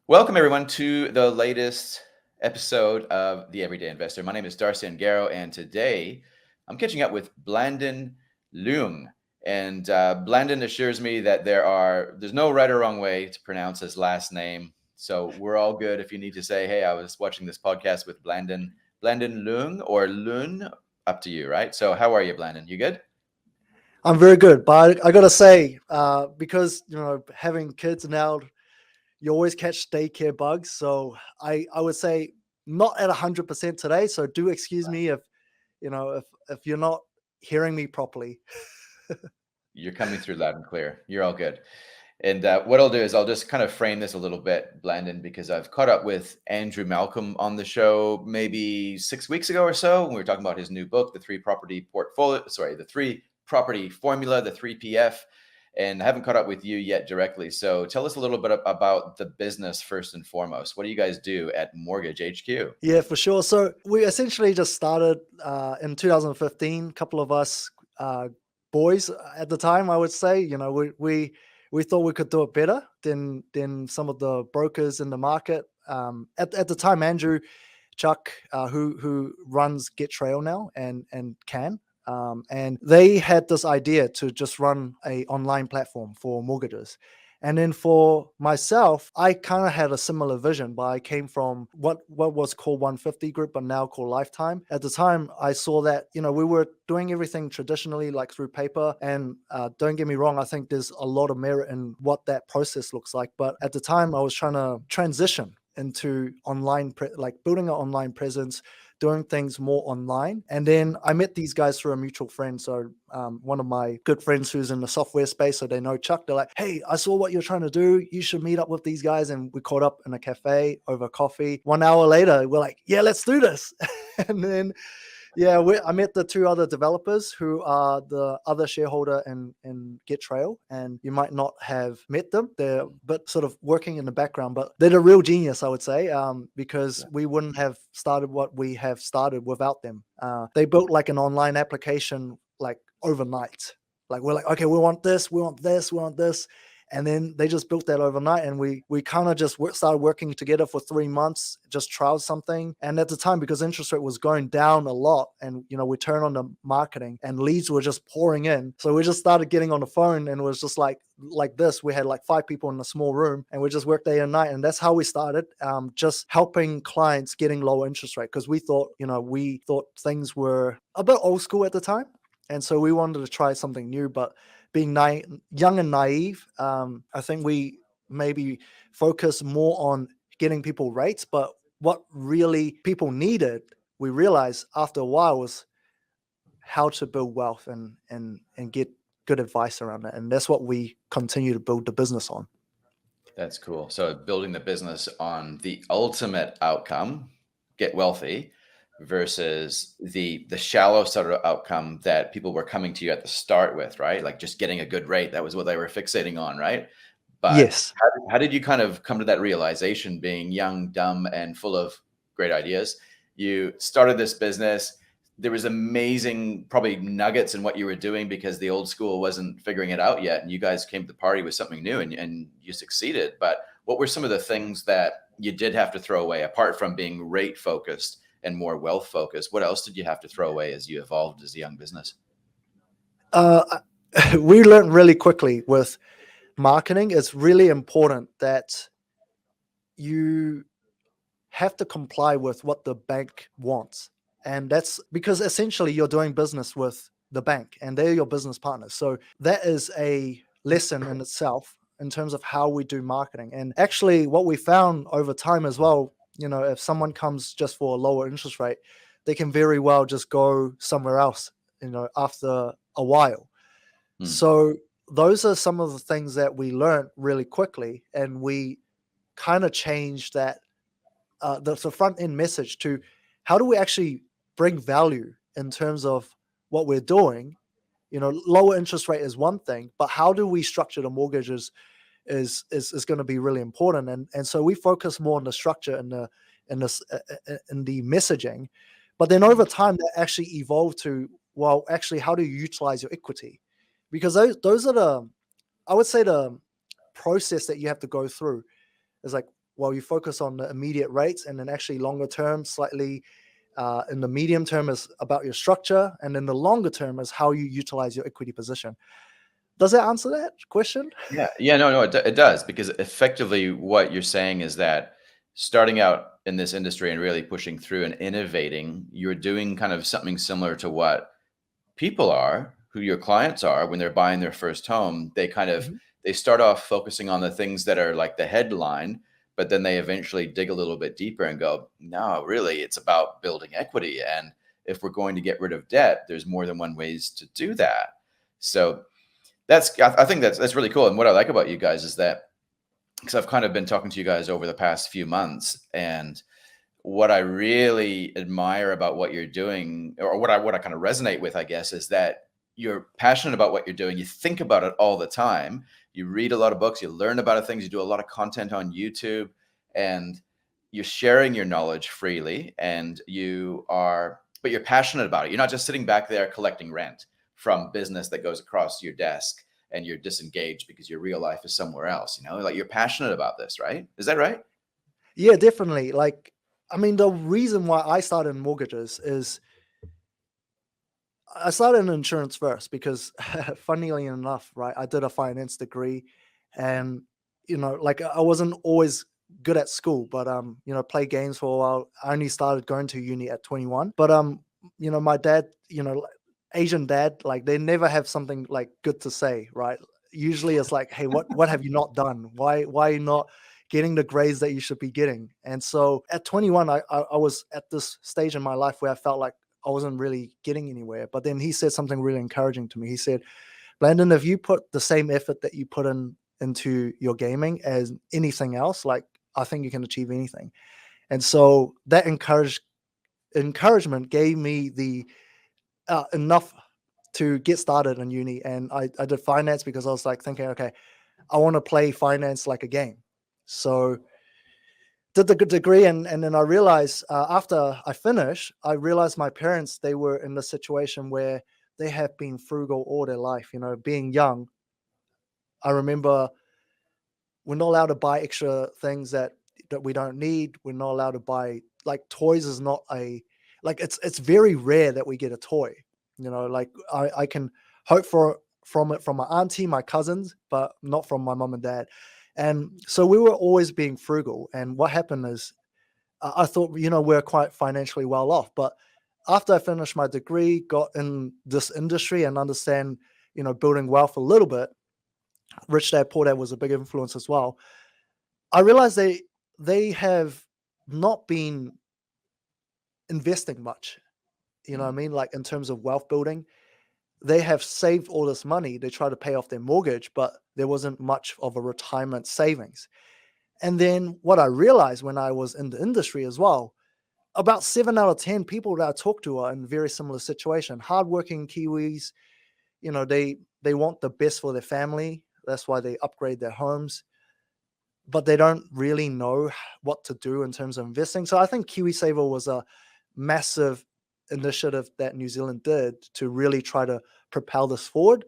Welcome, everyone, to the latest episode of The Everyday Investor. My name is Darcy Unargo, and today I'm catching up with Blandon Leung. And Blandon assures me that there's no right or wrong way to pronounce his last name. So we're all good if you need to say, hey, I was watching this podcast with Blandon Leung or Lun, up to you, right? So how are you, Blandon? You good? I'm very good, but I gotta say, because having kids now, you always catch daycare bugs. So I would say not at 100% today. So do excuse me if if you're not hearing me properly. You're coming through loud and clear. You're all good. And what I'll do is I'll just kind of frame this a little bit, Blandon, because I've caught up with Andrew Malcolm on the show maybe 6 weeks ago or so. When we were talking about his new book, the three property formula, the 3PF. And I haven't caught up with you yet directly. So tell us a little bit about the business first and foremost. What do you guys do at Mortgage HQ? Yeah, for sure. So we essentially just started in 2015. A couple of us boys at the time, I would say, we thought we could do it better than some of the brokers in the market. At the time, Andrew, Chuck, who runs Get Trail now and Can. And they had this idea to just run a online platform for mortgages. And then for myself, I kind of had a similar vision, but I came from what was called 150 Group, but now called Lifetime. At the time, I saw that, we were doing everything traditionally, like through paper. And don't get me wrong, I think there's a lot of merit in what that process looks like. But at the time, I was trying to transition into online, like building an online presence, doing things more online. And then I met these guys through a mutual friend. So one of my good friends who's in the software space, so they know Chuck, they're like, hey, I saw what you're trying to do. You should meet up with these guys. And we caught up in a cafe over coffee. 1 hour later, we're like, yeah, let's do this. And then I met the two other developers who are the other shareholder in Get Trail, and you might not have met them. They're a bit sort of working in the background, but they're a real genius, I would say, because we wouldn't have started what we have started without them. They built like an online application like overnight. Like we're like, okay, we want this, we want this, we want this. And then they just built that overnight, and we kind of just started working together for 3 months, just trialed something. And at the time, because interest rate was going down a lot, and we turned on the marketing, and leads were just pouring in. So we just started getting on the phone, and it was just like this. We had like 5 people in a small room, and we just worked day and night. And that's how we started, just helping clients getting lower interest rate, because we thought things were a bit old school at the time. And so we wanted to try something new, but being young and naive, I think we maybe focus more on getting people rates. But what really people needed, we realized after a while, was how to build wealth and get good advice around it. And that's what we continue to build the business on. That's cool. So building the business on the ultimate outcome, get wealthy, versus the shallow sort of outcome that people were coming to you at the start with, right? Like just getting a good rate. That was what they were fixating on, right? But Yes. how did you kind of come to that realization, being young, dumb, and full of great ideas? You started this business. There was amazing probably nuggets in what you were doing because the old school wasn't figuring it out yet. And you guys came to the party with something new, and you succeeded. But what were some of the things that you did have to throw away apart from being rate focused and more wealth focused? What else did you have to throw away as you evolved as a young business? Uh, we learned really quickly with marketing. It's really important that you have to comply with what the bank wants. And that's because essentially you're doing business with the bank and they're your business partners. So that is a lesson in itself in terms of how we do marketing. And actually, what we found over time as well, if someone comes just for a lower interest rate, they can very well just go somewhere else, after a while. So those are some of the things that we learned really quickly, and we kind of changed that the front end message to how do we actually bring value in terms of what we're doing. Lower interest rate is one thing, but how do we structure the mortgages is going to be really important. And so we focus more on the structure and the messaging. But then over time that actually evolved to, well, actually, how do you utilize your equity? Because those are I would say the process that you have to go through is like, well, you focus on the immediate rates, and then actually longer term, slightly in the medium term is about your structure, and then the longer term is how you utilize your equity position. Does that answer that question? Yeah, no, it does, because effectively what you're saying is that starting out in this industry and really pushing through and innovating, you're doing kind of something similar to what people are, who your clients are when they're buying their first home. They kind of Mhm. they start off focusing on the things that are like the headline, but then they eventually dig a little bit deeper and go, no, really, it's about building equity. And if we're going to get rid of debt, there's more than one ways to do that. So I think that's really cool. And what I like about you guys is that, because I've kind of been talking to you guys over the past few months, and what I really admire about what you're doing, or what I kind of resonate with, I guess, is that you're passionate about what you're doing. You think about it all the time. You read a lot of books, you learn about things, you do a lot of content on YouTube, and you're sharing your knowledge freely, and but you're passionate about it. You're not just sitting back there collecting rent from business that goes across your desk and you're disengaged because your real life is somewhere else. Like, you're passionate about this, right? Is that right? Yeah, definitely. Like, I mean, the reason why I started in mortgages is I started in insurance first because, funnily enough, right, I did a finance degree, and like I wasn't always good at school, but played games for a while. I only started going to uni at 21, but my dad, Asian dad, like they never have something like good to say, right? Usually it's like, hey, what have you not done? Why are you not getting the grades that you should be getting? And so at 21, I was at this stage in my life where I felt like I wasn't really getting anywhere. But then he said something really encouraging to me. He said, Blandon, if you put the same effort that you put into your gaming as anything else, like I think you can achieve anything. And so that encouragement gave me the enough to get started in uni. And I did finance because I was like thinking, okay, I want to play finance like a game. So did the good degree, and then I realized after I finished, I realized my parents, they were in the situation where they have been frugal all their life. Being young, I remember we're not allowed to buy extra things that we don't need. We're not allowed to buy, like, toys is not a, like, it's very rare that we get a toy. Like I can hope from it from my auntie, my cousins, but not from my mom and dad. And so we were always being frugal. And what happened is I thought, we're quite financially well off. But after I finished my degree, got in this industry and understand, building wealth a little bit, Rich Dad Poor Dad was a big influence as well. I realized they have not been investing much. You know what I Mm. mean? Like in terms of wealth building, they have saved all this money. They try to pay off their mortgage, but there wasn't much of a retirement savings. And then what I realized when I was in the industry as well, about 7 out of 10 people that I talk to are in very similar situation. Hardworking Kiwis, they want the best for their family. That's why they upgrade their homes, but they don't really know what to do in terms of investing. So I think KiwiSaver was a massive initiative that New Zealand did to really try to propel this forward,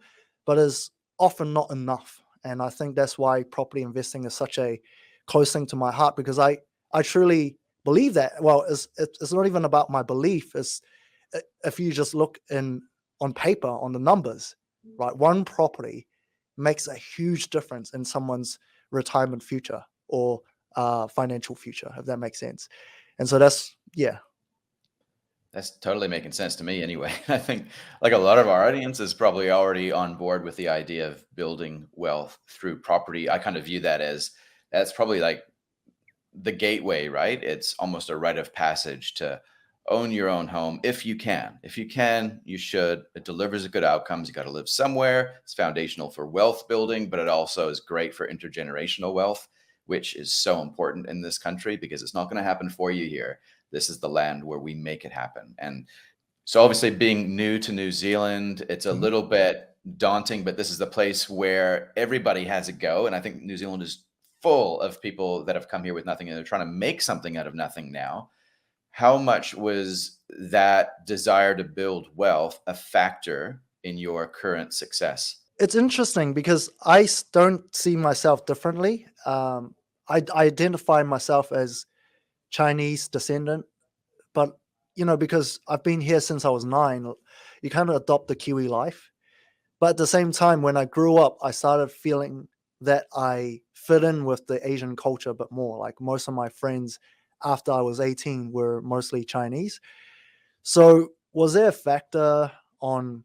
but is often not enough. And I think that's why property investing is such a close thing to my heart, because I truly believe that. Well, it's not even about my belief. It's if you just look in on paper on the numbers, right? One property makes a huge difference in someone's retirement future or financial future, if that makes sense. And so that's, yeah. That's totally making sense to me anyway. I think, like, a lot of our audience is probably already on board with the idea of building wealth through property. I kind of view that as that's probably like the gateway, right? It's almost a rite of passage to own your own home if you can. If you can, you should. It delivers good outcomes. You got to live somewhere. It's foundational for wealth building, but it also is great for intergenerational wealth, which is so important in this country because it's not going to happen for you here. This is the land where we make it happen. And so, obviously, being new to New Zealand, it's a Mhm. little bit daunting, but this is the place where everybody has a go. And I think New Zealand is full of people that have come here with nothing and they're trying to make something out of nothing now. How much was that desire to build wealth a factor in your current success? It's interesting because I don't see myself differently. I identify myself as Chinese descendant, but because I've been here since I was 9, you kind of adopt the Kiwi life. But at the same time, when I grew up, I started feeling that I fit in with the Asian culture a bit more. Like most of my friends after I was 18 were mostly Chinese. So was there a factor on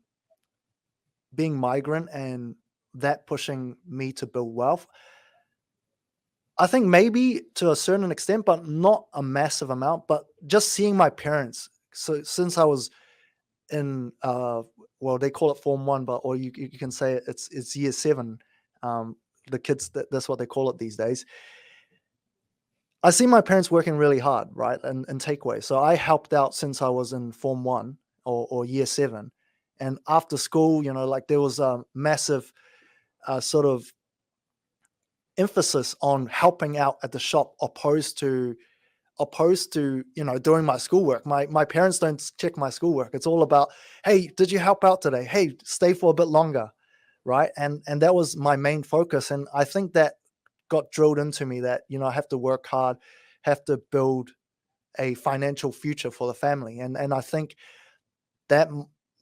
being migrant and that pushing me to build wealth? I think maybe to a certain extent, but not a massive amount. But just seeing my parents. So since I was in, well, they call it Form 1, but or you can say it's year 7. Um, the kids, that's what they call it these days. I see my parents working really hard, right, and takeaway. So I helped out since I was in Form 1 or year 7, and after school, like there was a massive sort of emphasis on helping out at the shop, opposed to doing my schoolwork. My parents don't check my schoolwork. It's all about, hey, did you help out today? Hey, stay for a bit longer, right? And that was my main focus. And I think that got drilled into me that I have to work hard, have to build a financial future for the family. And I think that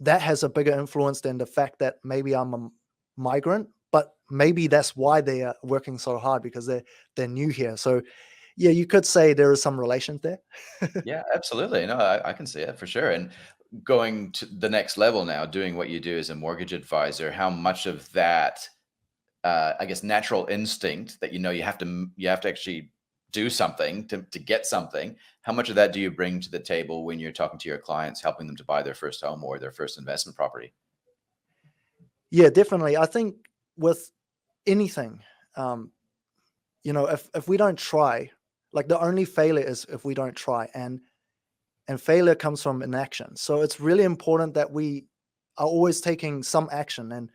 that has a bigger influence than the fact that maybe I'm a migrant, but maybe that's why they are working so hard, because they're new here. So yeah, you could say there is some relation there. Yeah, absolutely. No, I can see it for sure. And going to the next level now, doing what you do as a mortgage advisor, how much of that, I guess, natural instinct that you have to actually do something to get something. How much of that do you bring to the table when you're talking to your clients, helping them to buy their first home or their first investment property? Yeah, definitely. I think with anything, um, if we don't try, like the only failure is if we don't try, and failure comes from inaction. So it's really important that we are always taking some action, and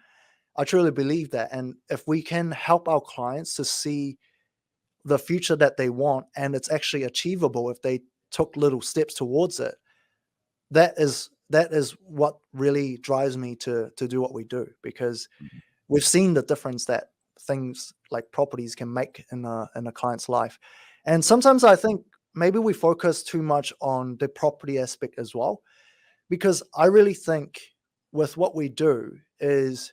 I truly believe that. And if we can help our clients to see the future that they want, and it's actually achievable if they took little steps towards it, that is what really drives me to do what we do, because Mhm. we've seen the difference that things like properties can make in a client's life. And sometimes I think maybe we focus too much on the property aspect as well, because I really think with what we do is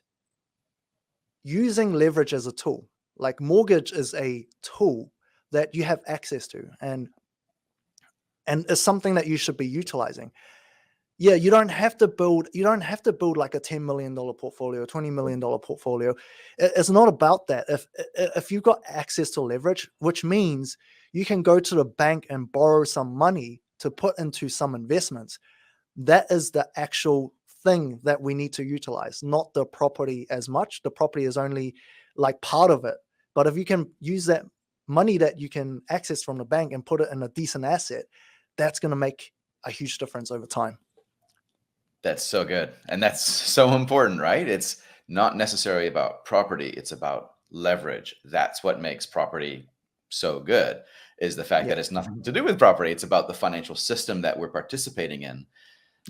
using leverage as a tool. Like mortgage is a tool that you have access to, and it's something that you should be utilizing. Yeah, you don't have to build like a $10 million portfolio, $20 million portfolio. It's not about that. If you've got access to leverage, which means you can go to the bank and borrow some money to put into some investments, that is the actual thing that we need to utilize, not the property as much. The property is only like part of it. But if you can use that money that you can access from the bank and put it in a decent asset, that's going to make a huge difference over time. That's so good. And that's so important, right? It's not necessarily about property, it's about leverage. That's what makes property so good, is the fact Yeah. that it's nothing to do with property. It's about the financial system that we're participating in.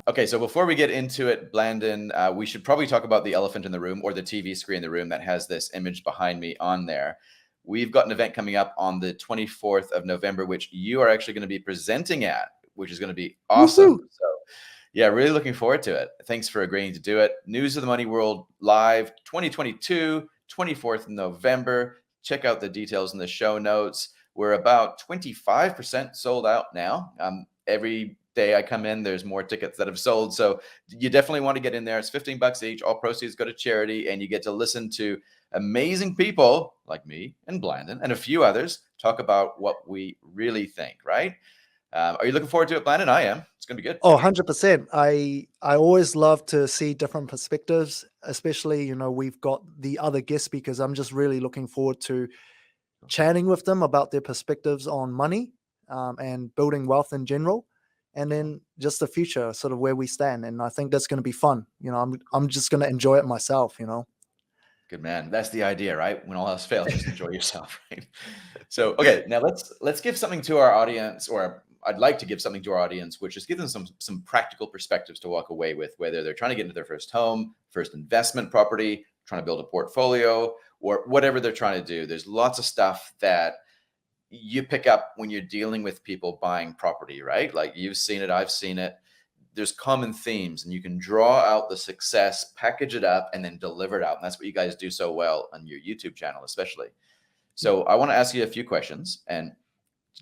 Okay, so before we get into it, Blandon, we should probably talk about the elephant in the room, or the TV screen in the room that has this image behind me on there. We've got an event coming up on the 24th of November, which you are actually going to be presenting at, which is going to be awesome. Woohoo! So, yeah, really looking forward to it. Thanks for agreeing to do it. News of the Money World Live 2022, 24th of November. Check out the details in the show notes. We're about 25% sold out now. Every day I come in, there's more tickets that have sold. So you definitely want to get in there. It's $15 each. All proceeds go to charity, and you get to listen to amazing people like me and Blandon and a few others talk about what we really think, right? Are you looking forward to it, Blandon? I am. It's going to be good. Oh, 100%. I always love to see different perspectives, especially, we've got the other guest speakers. I'm just really looking forward to chatting with them about their perspectives on money, and building wealth in general, and then just the future, sort of where we stand. And I think that's going to be fun. I'm just going to enjoy it myself. Good man. That's the idea, right? When all else fails, just enjoy yourself, right? So, okay, now let's give something to our audience, or I'd like to give something to our audience, which is give them some practical perspectives to walk away with, whether they're trying to get into their first home, first investment property, trying to build a portfolio, or whatever they're trying to do. There's lots of stuff that you pick up when you're dealing with people buying property, right? Like you've seen it, I've seen it. There's common themes, and you can draw out the success, package it up, and then deliver it out. And that's what you guys do so well on your YouTube channel, especially. So I want to ask you a few questions and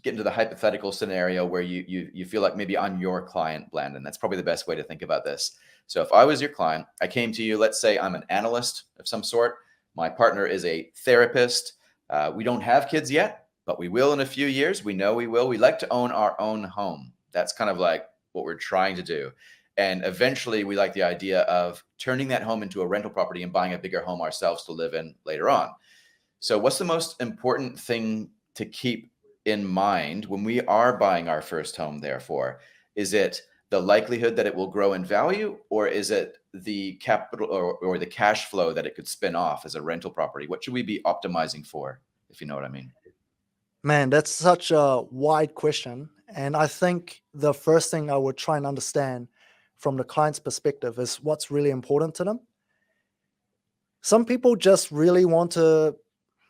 get into the hypothetical scenario where you feel like maybe I'm your client, Blandon. That's probably the best way to think about this. So if I was your client, I came to you, let's say I'm an analyst of some sort. My partner is a therapist. We don't have kids yet, but we will in a few years. We know we will. We like to own our own home. That's kind of like what we're trying to do. And eventually we like the idea of turning that home into a rental property and buying a bigger home ourselves to live in later on. So what's the most important thing to keep in mind when we are buying our first home, therefore? Is it the likelihood that it will grow in value, or is it the capital or the cash flow that it could spin off as a rental property? What should we be optimizing for, if you know what I mean? Man, that's such a wide question. And I think the first thing I would try and understand from the client's perspective is what's really important to them. Some people just really want to,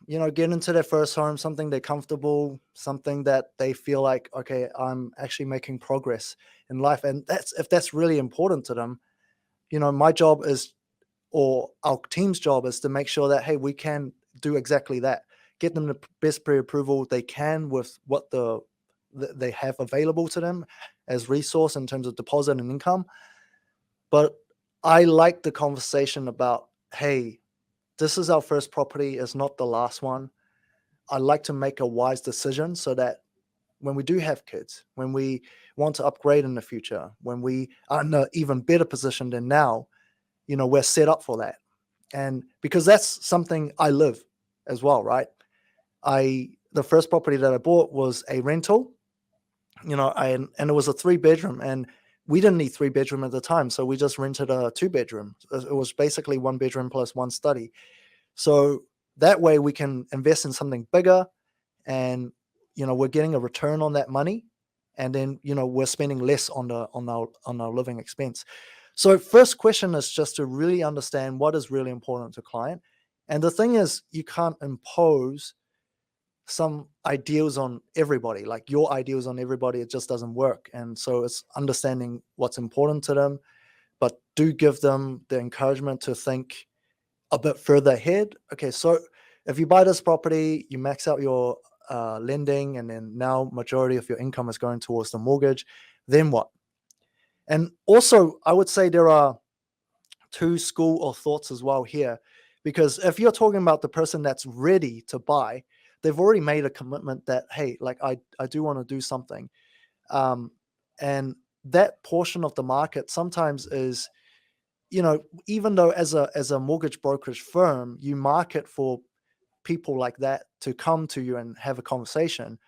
get into their first home, something they're comfortable, something that they feel like, okay, I'm actually making progress in life. And if that's really important to them, my job is, or our team's job is to make sure that, hey, we can do exactly that. Get them the best pre-approval they can with what they have available to them as resource in terms of deposit and income. But I like the conversation about, hey, this is our first property, it's not the last one. I like to make a wise decision so that when we do have kids, when we want to upgrade in the future, when we are in an even better position than now, we're set up for that. And because that's something I live as well, right? The first property that I bought was a rental, and it was a 3-bedroom, and we didn't need 3-bedroom at the time. So we just rented a 2-bedroom. It was basically 1 bedroom plus 1 study. So that way we can invest in something bigger, and, we're getting a return on that money. And then, we're spending less on our living expense. So first question is just to really understand what is really important to client. And the thing is, you can't impose some ideals on everybody, like your ideals on everybody. It just doesn't work. And so it's understanding what's important to them, but do give them the encouragement to think a bit further ahead. Okay, so if you buy this property, you max out your lending, and then now majority of your income is going towards the mortgage, then what? And also, I would say there are 2 school of thoughts as well here, because if you're talking about the person that's ready to buy, they've already made a commitment that, hey, like I do want to do something. And that portion of the market sometimes is, even though as a mortgage brokerage firm, you market for people like that to come to you and have a conversation,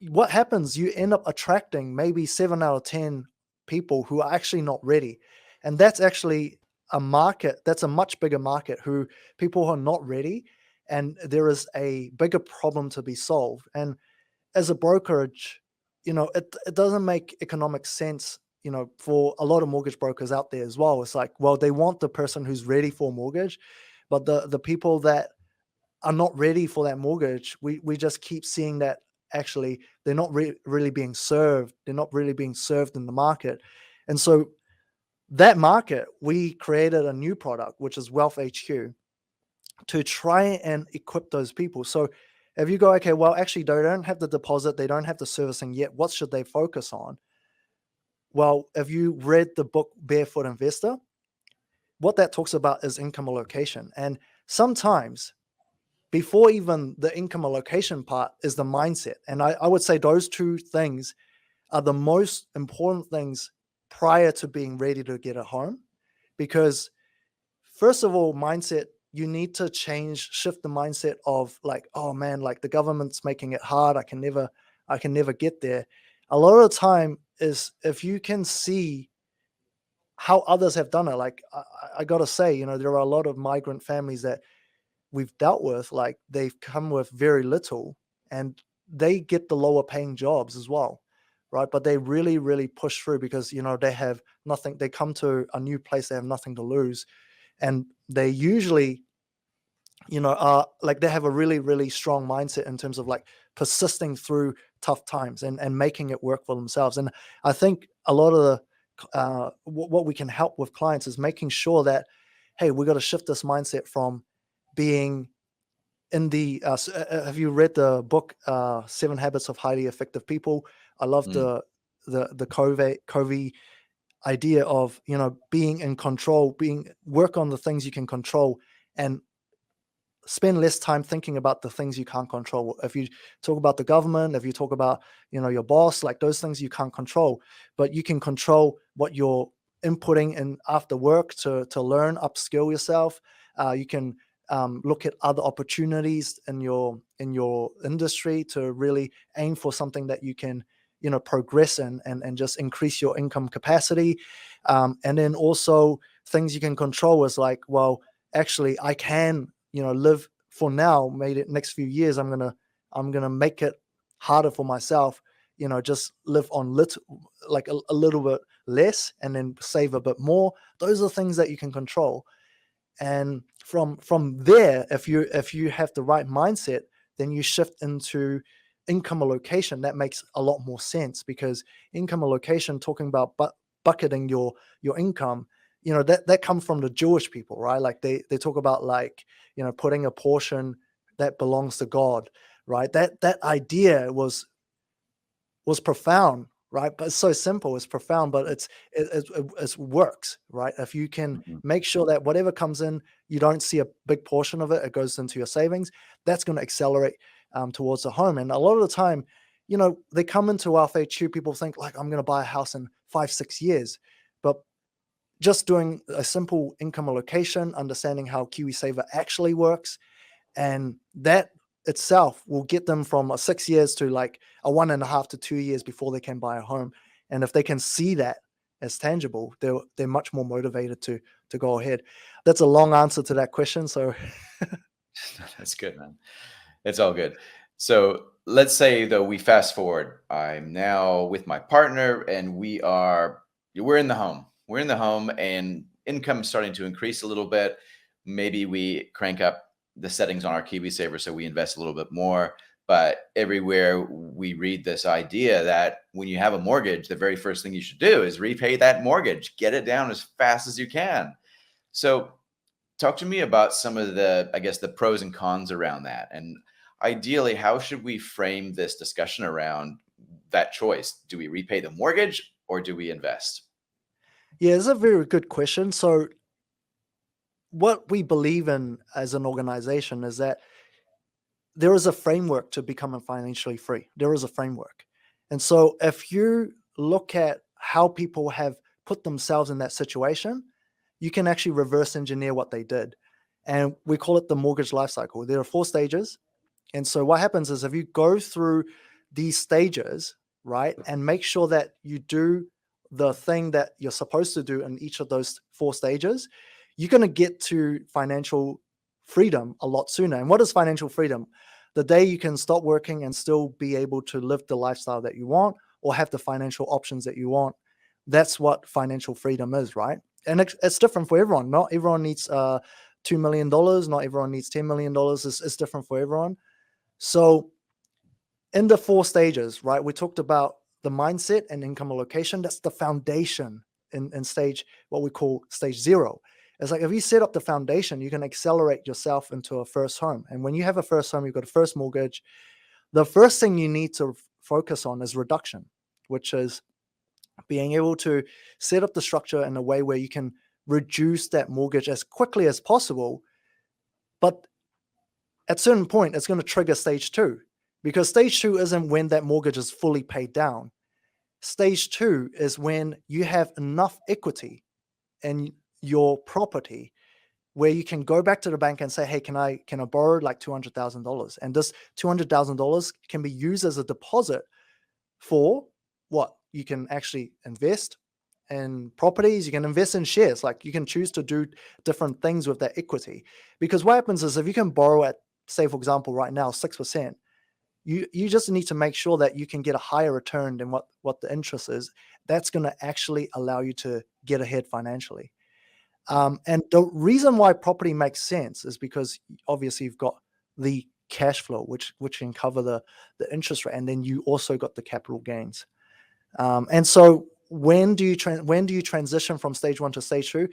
what happens? You end up attracting maybe 7 out of 10 people who are actually not ready. And that's actually a market, that's a much bigger market, who people who are not ready, and there is a bigger problem to be solved. And as a brokerage, it doesn't make economic sense, for a lot of mortgage brokers out there as well. It's like, well, they want the person who's ready for a mortgage, but the people that are not ready for that mortgage, we just keep seeing that actually they're not really being served. They're not really being served in the market. And so that market, we created a new product, which is Wealth HQ, to try and equip those people. So if you go, okay, well, actually, they don't have the deposit, they don't have the servicing yet, what should they focus on? Well, if you read the book Barefoot Investor, what that talks about is income allocation. And sometimes before even the income allocation part is the mindset. And I would say those 2 things are the most important things prior to being ready to get a home. Because first of all, mindset, you need to shift the mindset of like, oh man, like the government's making it hard. I can never get there. A lot of the time is if you can see how others have done it. Like I gotta say, there are a lot of migrant families that we've dealt with, like they've come with very little, and they get the lower paying jobs as well, right? But they really, really push through because, they have nothing. They come to a new place, they have nothing to lose. And they usually, are like, they have a really, really strong mindset in terms of like, persisting through tough times and making it work for themselves. And I think a lot of the what we can help with clients is making sure that, hey, we got to shift this mindset from being in the have you read the book 7 Habits of Highly Effective People? I love Mm, the Covey idea of, being in control, work on the things you can control, and spend less time thinking about the things you can't control. If you talk about the government, if you talk about, your boss, like those things you can't control, but you can control what you're inputting in after work to learn, upskill yourself. You can look at other opportunities in your industry to really aim for something that you can, progress in and just increase your income capacity. And then also things you can control is like, well, actually I can, live for now, maybe next few years, I'm gonna make it harder for myself, just live on like a little bit less and then save a bit more. Those are things that you can control. And from there, if you have the right mindset, then you shift into income allocation. That makes a lot more sense, because income allocation, talking about bucketing your income, that comes from the Jewish people, right? Like they talk about, like, putting a portion that belongs to God, right? That idea was profound, right? But it's so simple. It's profound, but it works, right? If you can mhm. make sure that whatever comes in, you don't see a big portion of it, it goes into your savings. That's going to accelerate towards the home. And a lot of the time, they come into Wealth HQ, people think like, I'm going to buy a house in 5-6 years, but just doing a simple income allocation, understanding how KiwiSaver actually works, and that itself will get them from a 6 years to like a 1.5 to 2 years before they can buy a home. And if they can see that as tangible, they're much more motivated to go ahead. That's a long answer to that question. So That's good, man. It's all good. So let's say though we fast forward. I'm now with my partner and we're in the home. We're in the home and income's starting to increase a little bit. Maybe we crank up the settings on our KiwiSaver so we invest a little bit more. But everywhere we read this idea that when you have a mortgage, the very first thing you should do is repay that mortgage, get it down as fast as you can. So talk to me about some of the, I guess, the pros and cons around that. And ideally, how should we frame this discussion around that choice? Do we repay the mortgage or do we invest? yeah, it's a very good question. So what we believe in as an organization is that there is a framework to becoming financially free. There is a framework. And so if you look at how people have put themselves in that situation, you can actually reverse engineer what they did. And we call it the mortgage life cycle. There are 4 stages. And so what happens is, if you go through these stages, right, and make sure that you do the thing that you're supposed to do in each of those 4 stages, you're going to get to financial freedom a lot sooner. And what is financial freedom? The day you can stop working and still be able to live the lifestyle that you want, or have the financial options that you want. That's what financial freedom is, right? And it's different for everyone. Not everyone needs $2 million. Not everyone needs $10 million. It's different for everyone. So in the 4 stages, right, we talked about the mindset and income allocation. That's the foundation in stage, what we call stage 0. It's like, if you set up the foundation, you can accelerate yourself into a first home. And when you have a first home, you've got a first mortgage. The first thing you need to focus on is reduction, which is being able to set up the structure in a way where you can reduce that mortgage as quickly as possible. But at a certain point, it's going to trigger stage 2, because stage 2 isn't when that mortgage is fully paid down. Stage 2 is when you have enough equity in your property where you can go back to the bank and say, hey, can I borrow like $200,000? And this $200,000 can be used as a deposit for what? You can actually invest in properties, you can invest in shares. Like, you can choose to do different things with that equity. Because what happens is, if you can borrow at, say, for example, right now, 6%, you just need to make sure that you can get a higher return than what the interest is. That's going to actually allow you to get ahead financially. And the reason why property makes sense is because obviously you've got the cash flow, which can cover the interest rate, and then you also got the capital gains. And so when do you transition from stage 1 to stage 2?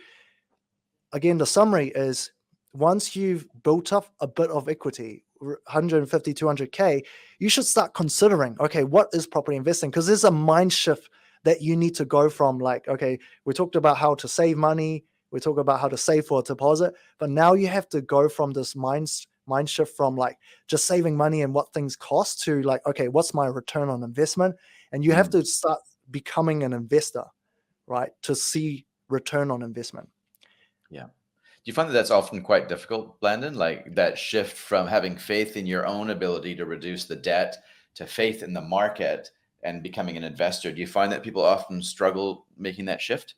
Again, the summary is, once you've built up a bit of equity, 150, 200K, you should start considering, okay, what is property investing? Because there's a mind shift that you need to go from, like, okay, we talked about how to save money, we talk about how to save for a deposit, but now you have to go from this mind shift from like just saving money and what things cost to like, okay, what's my return on investment? And you have to start becoming an investor, right, to see return on investment. Yeah. Do you find that that's often quite difficult, Blandon? Like that shift from having faith in your own ability to reduce the debt to faith in the market and becoming an investor? Do you find that people often struggle making that shift?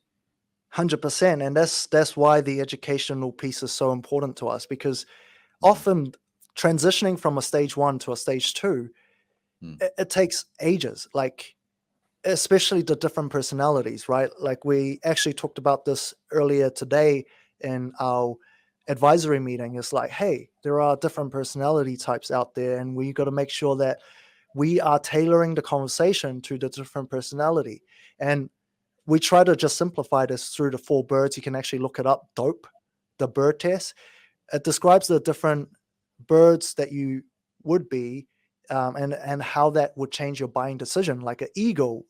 100%. And that's why the educational piece is so important to us, because often transitioning from a stage 1 to a stage 2, it takes ages, like especially the different personalities, right? Like we actually talked about this earlier today in our advisory meeting. It's like, hey, there are different personality types out there, and we got to make sure that we are tailoring the conversation to the different personality. And we try to just simplify this through the 4 birds. You can actually look it up, DOPE, the bird test. It describes the different birds that you would be, and how that would change your buying decision. Like an eagle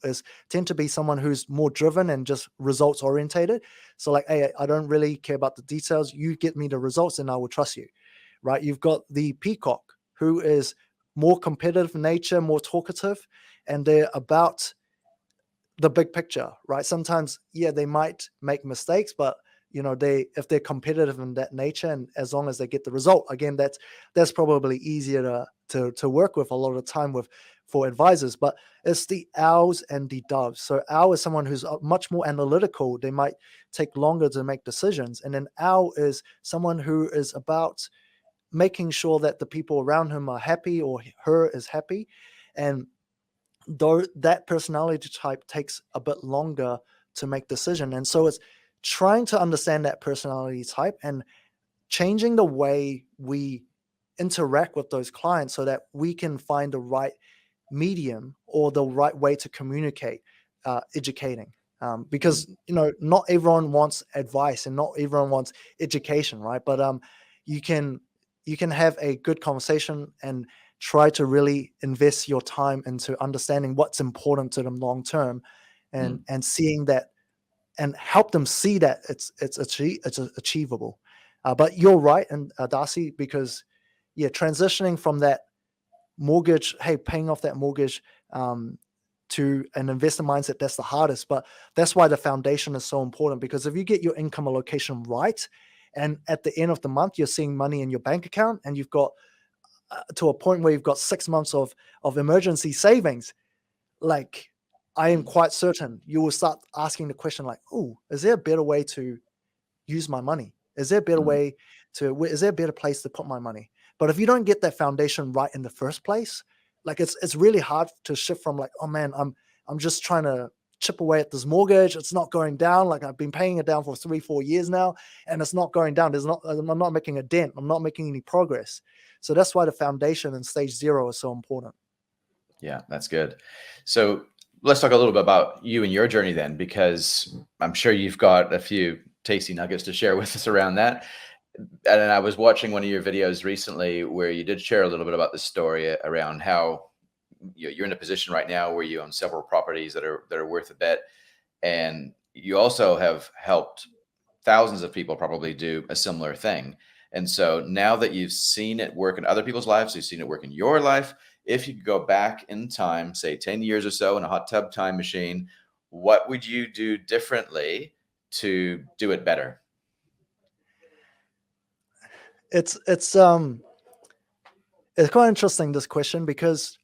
tend to be someone who's more driven and just results orientated. So like, hey, I don't really care about the details. You get me the results and I will trust you, right? You've got the peacock, who is more competitive in nature, more talkative, and they're about the big picture, right? Sometimes, yeah, they might make mistakes, but if they're competitive in that nature, and as long as they get the result, again, that's probably easier to work with a lot of the time for advisors. But it's the owls and the doves. So owl is someone who's much more analytical. They might take longer to make decisions. And then owl is someone who is about making sure that the people around him are happy, or her is happy. And though that personality type takes a bit longer to make decision. And so it's trying to understand that personality type and changing the way we interact with those clients so that we can find the right medium or the right way to communicate, educating. Because not everyone wants advice and not everyone wants education, right? But you can have a good conversation and try to really invest your time into understanding what's important to them long term, and seeing that, and help them see that it's achievable. But you're right, and Darcy, because transitioning from that mortgage, hey, paying off that mortgage, to an investor mindset, that's the hardest. But that's why the foundation is so important, because if you get your income allocation right, and at the end of the month you're seeing money in your bank account, and you've got to a point where you've got 6 months of emergency savings, like I am quite certain you will start asking the question like, oh, is there a better way to use my money? Is there a better way is there a better place to put my money? But if you don't get that foundation right in the first place, like it's really hard to shift from like, oh man, I'm just trying to chip away at this mortgage. It's not going down. Like I've been paying it down for 3-4 years now, and it's not going down. I'm not making a dent. I'm not making any progress. So that's why the foundation in stage 0 is so important. Yeah, that's good. So let's talk a little bit about you and your journey then, because I'm sure you've got a few tasty nuggets to share with us around that. And I was watching one of your videos recently where you did share a little bit about the story around how you're in a position right now where you own several properties that are worth a bit, and you also have helped thousands of people probably do a similar thing. And so now that you've seen it work in other people's lives, you've seen it work in your life, if you could go back in time, say 10 years or so in a hot tub time machine, what would you do differently to do it better? It's quite interesting, this question, because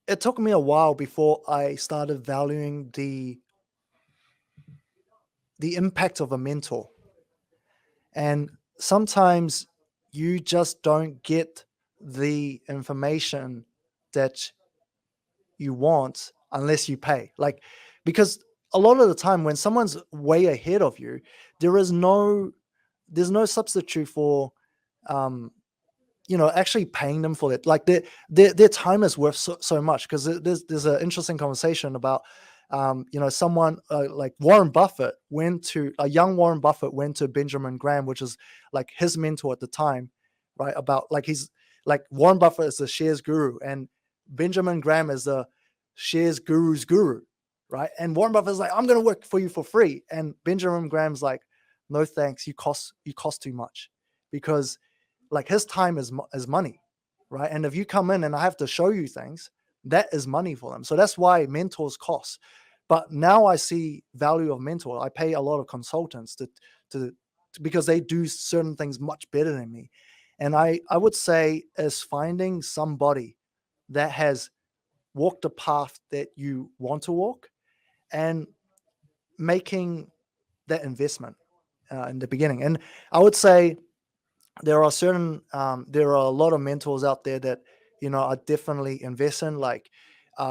it took me a while before I started valuing the impact of a mentor. And sometimes you just don't get the information that you want unless you pay. Like, because a lot of the time when someone's way ahead of you, there's no substitute for actually paying them for it. Like their time is worth so much, because there's an interesting conversation about, someone like Warren Buffett young Warren Buffett went to Benjamin Graham, which is like his mentor at the time, right? About like Warren Buffett is the shares guru, and Benjamin Graham is the shares guru's guru, right? And Warren Buffett's like, I'm going to work for you for free, and Benjamin Graham's like, no thanks, you cost too much, because like his time is money, right? And if you come in and I have to show you things, that is money for them. So that's why mentors cost. But now I see value of mentor. I pay a lot of consultants to because they do certain things much better than me. And I would say is finding somebody that has walked a path that you want to walk, and making that investment in the beginning. And I would say there are a lot of mentors out there that I definitely invest in. Like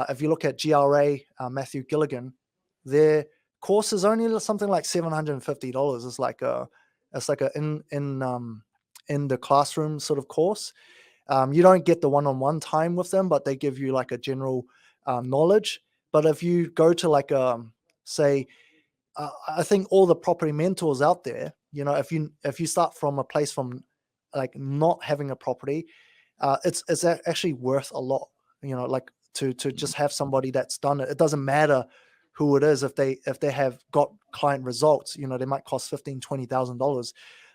if you look at GRA, Matthew Gilligan, their course is only something like $750. It's like a in the classroom sort of course. You don't get the one-on-one time with them, but they give you like a general knowledge. But if you go to like say, I think all the property mentors out there, if you start from a place from like not having a property, it's actually worth a lot. Like to just have somebody that's done it. It doesn't matter who it is. If they have got client results, they might cost $15,000-$20,000.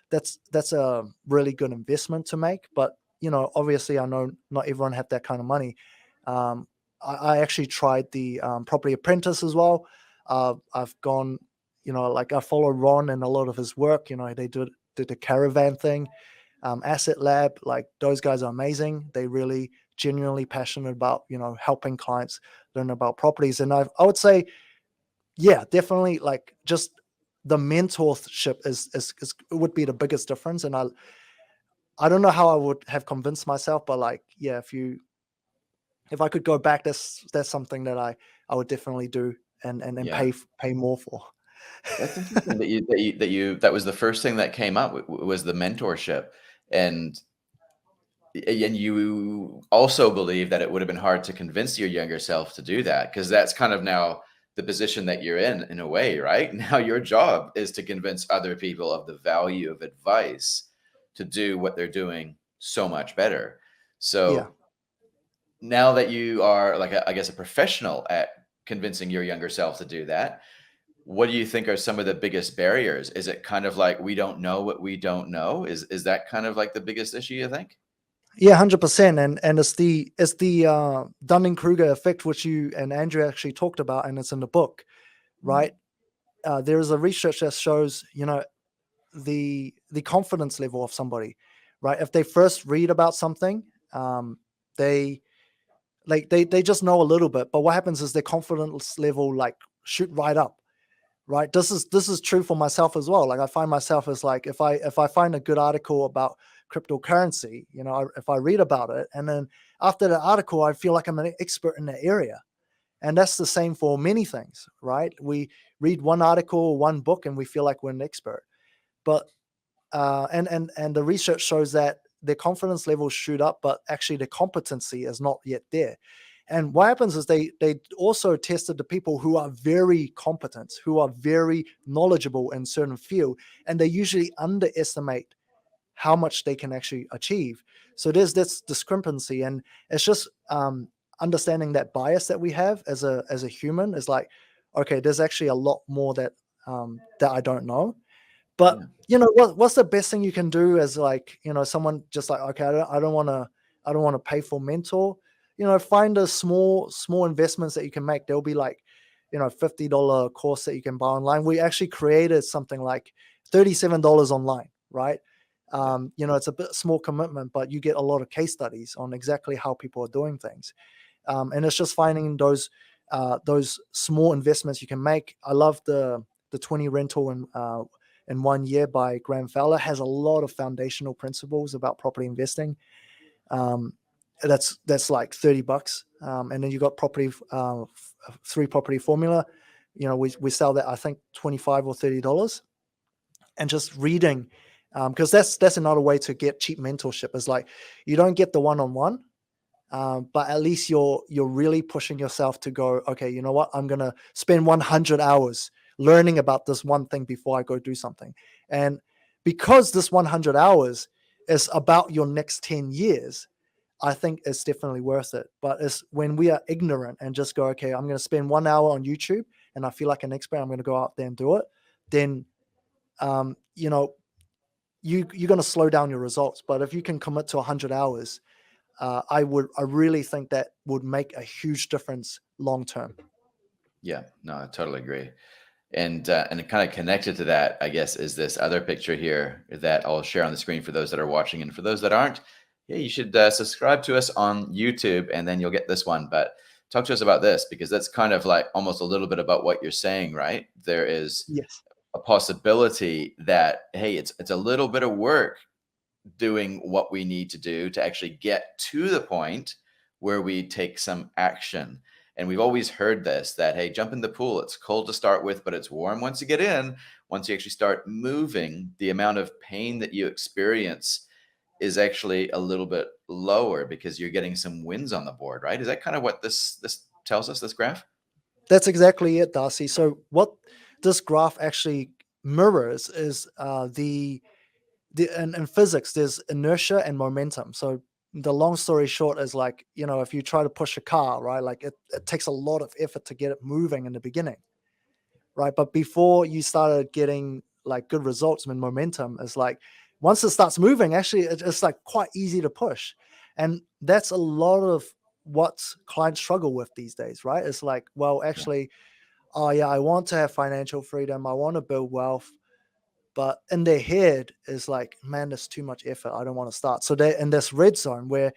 That's a really good investment to make. But obviously, I know not everyone have that kind of money. I actually tried the property apprentice as well. I've gone, like I follow Ron and a lot of his work. They did the caravan thing, Asset Lab. Like those guys are amazing. They really genuinely passionate about helping clients learn about properties. And I would say, yeah, definitely, like just the mentorship is would be the biggest difference. And I don't know how I would have convinced myself, but like, yeah, if I could go back, that's something that I would definitely do and Yeah. pay more for. That's interesting that was the first thing that came up was the mentorship. And you also believe that it would have been hard to convince your younger self to do that, because that's kind of now the position that you're in a way, right? Now your job is to convince other people of the value of advice to do what they're doing so much better. Yeah. So now that you are like I guess a professional at convincing your younger self to do that, what do you think are some of the biggest barriers? Is it kind of like we don't know what we don't know? Is that kind of like the biggest issue, you think? Yeah, 100%. And it's the Dunning Kruger effect, which you and Andrew actually talked about, and it's in the book, Mm. right? There is a research that shows, the confidence level of somebody, right? If they first read about something, they they just know a little bit, but what happens is their confidence level like shoot right up, right? This is true for myself as well. Like I find myself as like, if I find a good article about cryptocurrency, if I read about it, and then after the article I feel like I'm an expert in that area. And that's the same for many things, right? We read one article, one book, and we feel like we're an expert. But and the research shows that their confidence levels shoot up, but actually the competency is not yet there. And what happens is they also tested the people who are very competent, who are very knowledgeable in certain field, and they usually underestimate how much they can actually achieve. So there's this discrepancy, and it's just understanding that bias that we have as a human is like, okay, there's actually a lot more that I don't know. But Yeah. what's the best thing you can do as like, someone just like, okay, I don't want to pay for mentor. Find a small investments that you can make. There'll be like, $50 course that you can buy online. We actually created something like $37 online, right? Yeah. It's a bit small commitment, but you get a lot of case studies on exactly how people are doing things. And it's just finding those small investments you can make. I love the 20 rental in 1 year by Graham Fowler. Has a lot of foundational principles about property investing. Um, that's like $30. And then you got property, 3 property formula. We sell that, I think, $25 or $30. And just reading Because that's another way to get cheap mentorship, is like you don't get the one-on-one, but at least you're really pushing yourself to go, okay, you know what, I'm gonna spend 100 hours learning about this one thing before I go do something. And because this 100 hours is about your next 10 years, I think it's definitely worth it. But it's when we are ignorant and just go, okay, I'm going to spend 1 hour on YouTube and I feel like an expert, I'm going to go out there and do it, then you know, you're going to slow down your results. But if you can commit to 100 hours, I really think that would make a huge difference long term. Yeah, no, I totally agree. And kind of connected to that, I guess, is this other picture here that I'll share on the screen for those that are watching, and for those that aren't, yeah, you should subscribe to us on YouTube, and then you'll get this one. But talk to us about this, because that's kind of like almost a little bit about what you're saying, right? There is Yes. a possibility that, hey, it's a little bit of work doing what we need to do to actually get to the point where we take some action. And we've always heard this, that, hey, jump in the pool. It's cold to start with, but it's warm once you get in. Once you actually start moving, the amount of pain that you experience is actually a little bit lower because you're getting some wins on the board, right? Is that kind of what this tells us, this graph? That's exactly it, Darcy. So what this graph actually mirrors is in physics, there's inertia and momentum. So the long story short is, like, if you try to push a car, right, like it takes a lot of effort to get it moving in the beginning, right? But before you started getting like good results, when momentum is like, once it starts moving, actually it's like quite easy to push. And that's a lot of what clients struggle with these days, right? It's like, well, Yeah. actually, oh yeah, I want to have financial freedom, I want to build wealth, but in their head is like, man, there's too much effort, I don't want to start. So they're in this red zone where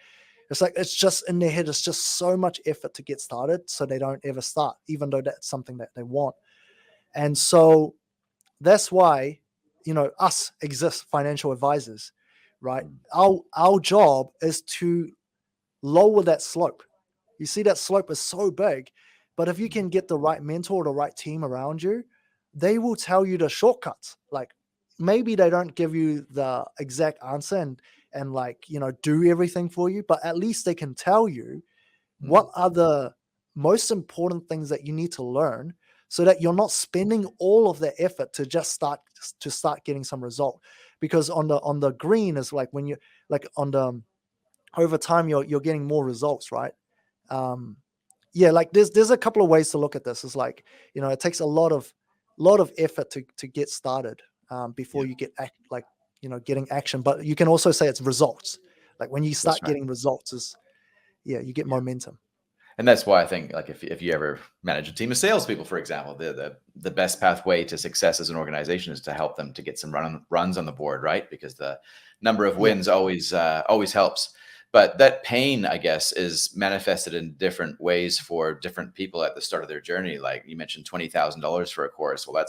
it's like, it's just in their head, it's just so much effort to get started, so they don't ever start, even though that's something that they want. And so that's why, us exist, financial advisors, right? Mm. Our job is to lower that slope. You see, that slope is so big, but if you can get the right mentor, the right team around you, they will tell you the shortcuts. Like, maybe they don't give you the exact answer and like, do everything for you, but at least they can tell you Mm. what are the most important things that you need to learn, so that you're not spending all of the effort to just start getting some result. Because on the green is like, when you, like, on the, over time, you're getting more results, right? um yeah, like there's a couple of ways to look at this. It's like, it takes a lot of effort to get started, Yeah, before you get like, getting action. But you can also say it's results. Like, when you that's start right. getting results, is, yeah, you get Yeah. momentum. And that's why I think, like, if you ever manage a team of salespeople, for example, the best pathway to success as an organization is to help them to get some runs on the board, right? Because the number of Yeah. wins always helps. But that pain, I guess, is manifested in different ways for different people at the start of their journey. Like you mentioned, $20,000 for a course. Well,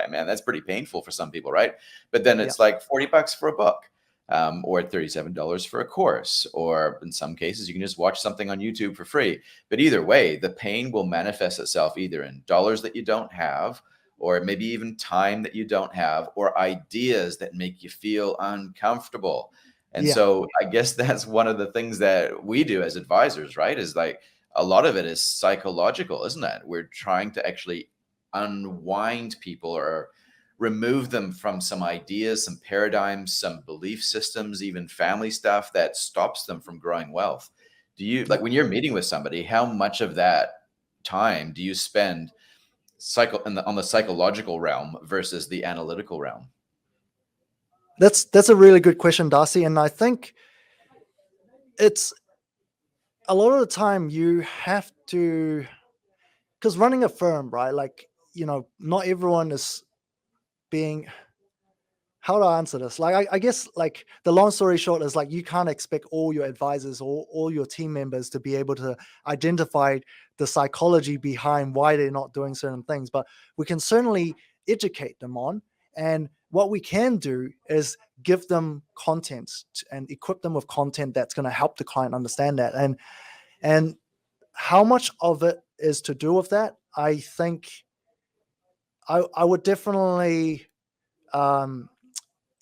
man, that's pretty painful for some people, right? But then Yeah. it's like $40 for a book. Or $37 for a course, or in some cases, you can just watch something on YouTube for free. But either way, the pain will manifest itself either in dollars that you don't have, or maybe even time that you don't have, or ideas that make you feel uncomfortable. And Yeah. so I guess that's one of the things that we do as advisors, right? Is like a lot of it is psychological, isn't it? We're trying to actually unwind people, or remove them from some ideas, some paradigms, some belief systems, even family stuff that stops them from growing wealth. Do you, Yeah. like, when you're meeting with somebody, how much of that time do you spend on the psychological realm versus the analytical realm? That's a really good question, Darcy. And I think it's, a lot of the time you have to, because running a firm, right? Like, not everyone is being, how do I answer this? Like, I guess, like, the long story short is, like, you can't expect all your advisors or all your team members to be able to identify the psychology behind why they're not doing certain things, but we can certainly educate them on. And what we can do is give them content and equip them with content that's going to help the client understand that. And how much of it is to do with that? I think I would definitely, um,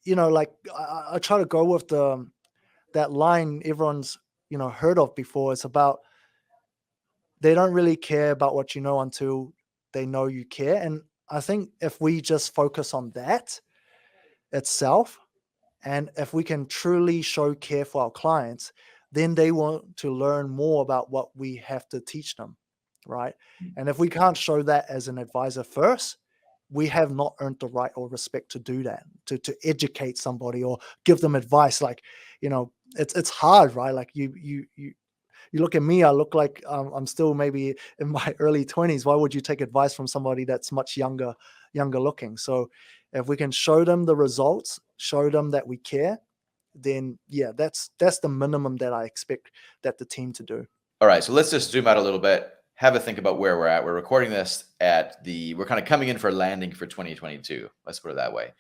like I try to go with that line everyone's heard of before. It's about they don't really care about what you know until they know you care. And I think if we just focus on that itself, and if we can truly show care for our clients, then they want to learn more about what we have to teach them, right? And if we can't show that as an advisor first, we have not earned the right or respect to do that, to educate somebody or give them advice. Like, it's hard, right? Like you look at me, I look like I'm still maybe in my early 20s. Why would you take advice from somebody that's much younger looking? So if we can show them the results, show them that we care, then yeah, that's the minimum that I expect that the team to do. All right, so let's just zoom out a little bit. Have a think about where we're at. We're recording this we're kind of coming in for landing for 2022. Let's put it that way.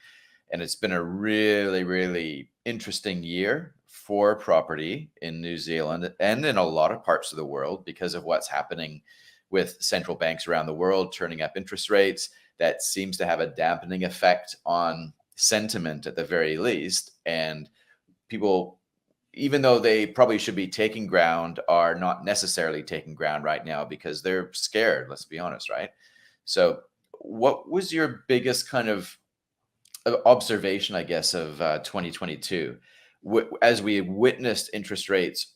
And it's been a really, really interesting year for property in New Zealand and in a lot of parts of the world because of what's happening with central banks around the world turning up interest rates. That seems to have a dampening effect on sentiment at the very least. And people, even though they probably should be taking ground, are not necessarily taking ground right now because they're scared, let's be honest, right? So what was your biggest kind of observation, I guess, of 2022? As we witnessed interest rates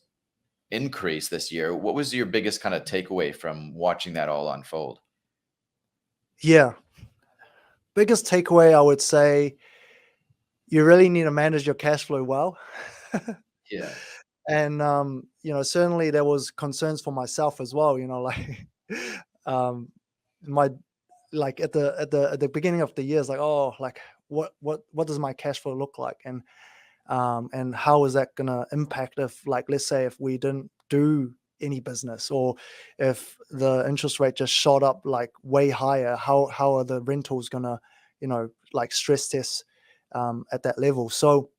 increase this year, what was your biggest kind of takeaway from watching that all unfold? Yeah, biggest takeaway I would say, you really need to manage your cash flow well. Yeah. And certainly there was concerns for myself as well, like um my like at the beginning of the year, it's like, oh, like what does my cash flow look like, and how is that gonna impact if, like, let's say if we didn't do any business, or if the interest rate just shot up like way higher, how are the rentals gonna like stress test at that level. So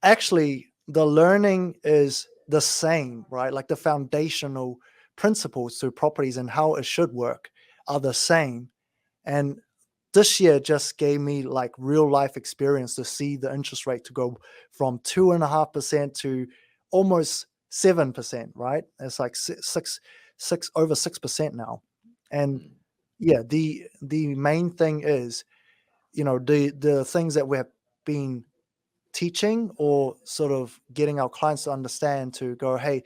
actually, the learning is the same, right? Like the foundational principles to properties and how it should work are the same. And this year just gave me like real life experience to see the interest rate to go from 2.5% to almost 7%, right? It's like over 6% now. And Mm. yeah, the main thing is, the things that we've been teaching or sort of getting our clients to understand, to go, hey,